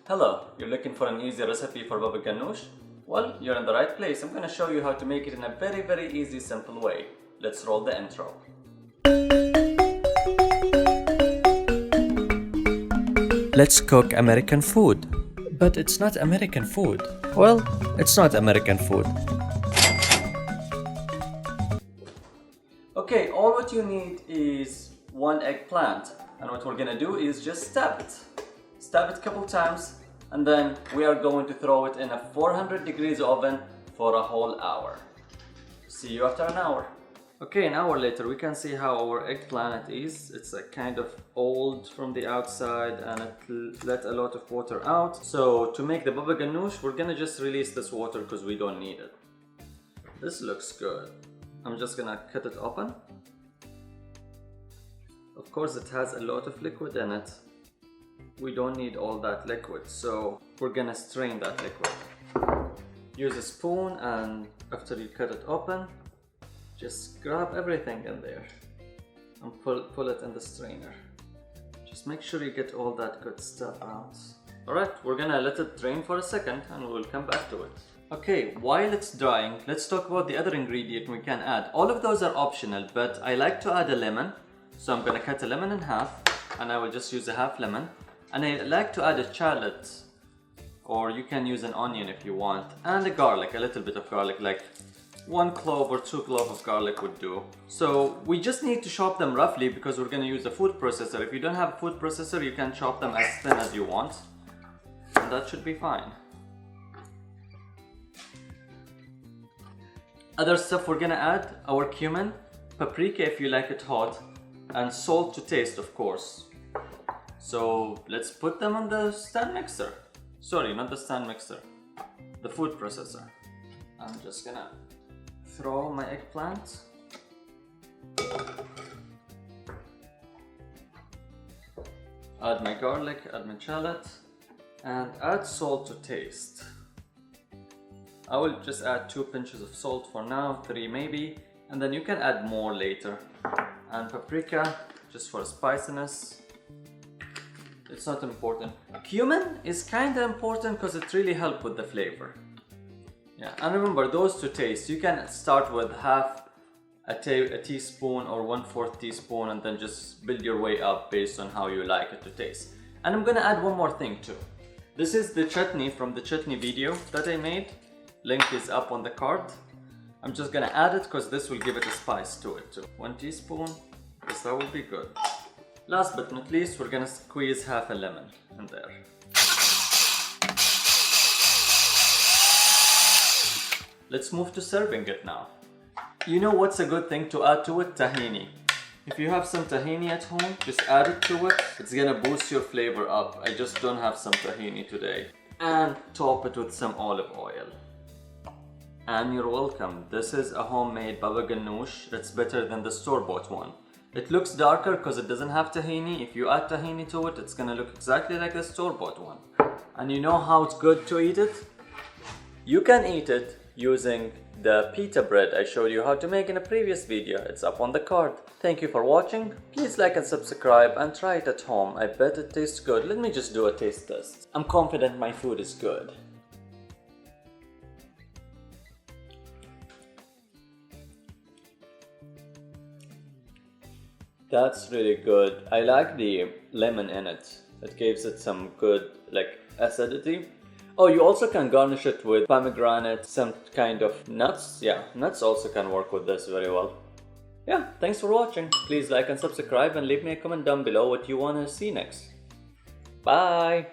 Hello, you're looking for an easy recipe for Baba Ganoush? Well, you're in the right place. I'm going to show you how to make it in a very easy, simple way. Let's roll the intro. Let's cook American food. But it's not American food. Well, it's not American food. Okay, all what you need is one eggplant. And what we're gonna do is just stab it. Stab it a couple times, and then we are going to throw it in a 400 degrees oven for a whole hour. See you after an hour. Okay, an hour later we can see how our eggplant is. It's a kind of old from the outside and it let a lot of water out. So to make the baba ganoush, we're gonna just release this water because we don't need it. This looks good. I'm just gonna cut it open. Of course it has a lot of liquid in it. We don't need all that liquid, so we're gonna strain that liquid. Use a spoon, and after you cut it open, just grab everything in there and pull it in the strainer. Just make sure you get all that good stuff out. Alright, we're gonna let it drain for a second and we'll come back to it. Okay, while it's drying, let's talk about the other ingredient we can add. All of those are optional, but I like to add a lemon. So I'm gonna cut a lemon in half, and I will just use a half lemon. And I like to add a shallot, or you can use an onion if you want, and a garlic, a little bit of garlic, like 1 clove or 2 cloves of garlic would do. So we just need to chop them roughly because we're gonna use a food processor. If you don't have a food processor, you can chop them as thin as you want, and that should be fine. Other stuff we're gonna add, our cumin, paprika if you like it hot, and salt to taste, of course. So let's put them on the stand mixer. Sorry, not the stand mixer, the food processor. I'm just gonna throw my eggplant. Add my garlic, add my shallot, and add salt to taste. I will just add 2 pinches of salt for now, 3 maybe, and then you can add more later. And paprika, just for spiciness. It's not important. Cumin is kind of important because it really helps with the flavor. Yeah, and remember those to taste. You can start with half a teaspoon or 1/4 teaspoon and then just build your way up based on how you like it to taste. And I'm gonna add one more thing too. This is the chutney from the chutney video that I made. Link is up on the card. I'm just gonna add it because this will give it a spice to it too. 1 teaspoon, yes, that will be good. Last but not least, we're gonna squeeze half a lemon in there. Let's move to serving it now. You know what's a good thing to add to it? Tahini. If you have some tahini at home, just add it to it. It's gonna boost your flavor up. I just don't have some tahini today. And top it with some olive oil. And you're welcome. This is a homemade baba ganoush. It's better than the store-bought one. It looks darker because it doesn't have tahini. If you add tahini to it, it's gonna look exactly like the store-bought one. And you know how it's good to eat it? You can eat it using the pita bread I showed you how to make in a previous video. It's up on the card. Thank you for watching. Please like and subscribe and try it at home. I bet it tastes good. Let me just do a taste test. I'm confident my food is good. That's really good. I like the lemon in it. It gives it some good acidity. Oh, you also can garnish it with pomegranate, some kind of nuts. Yeah, nuts also can work with this very well. Yeah, thanks for watching. Please like and subscribe and leave me a comment down below what you want to see next. Bye!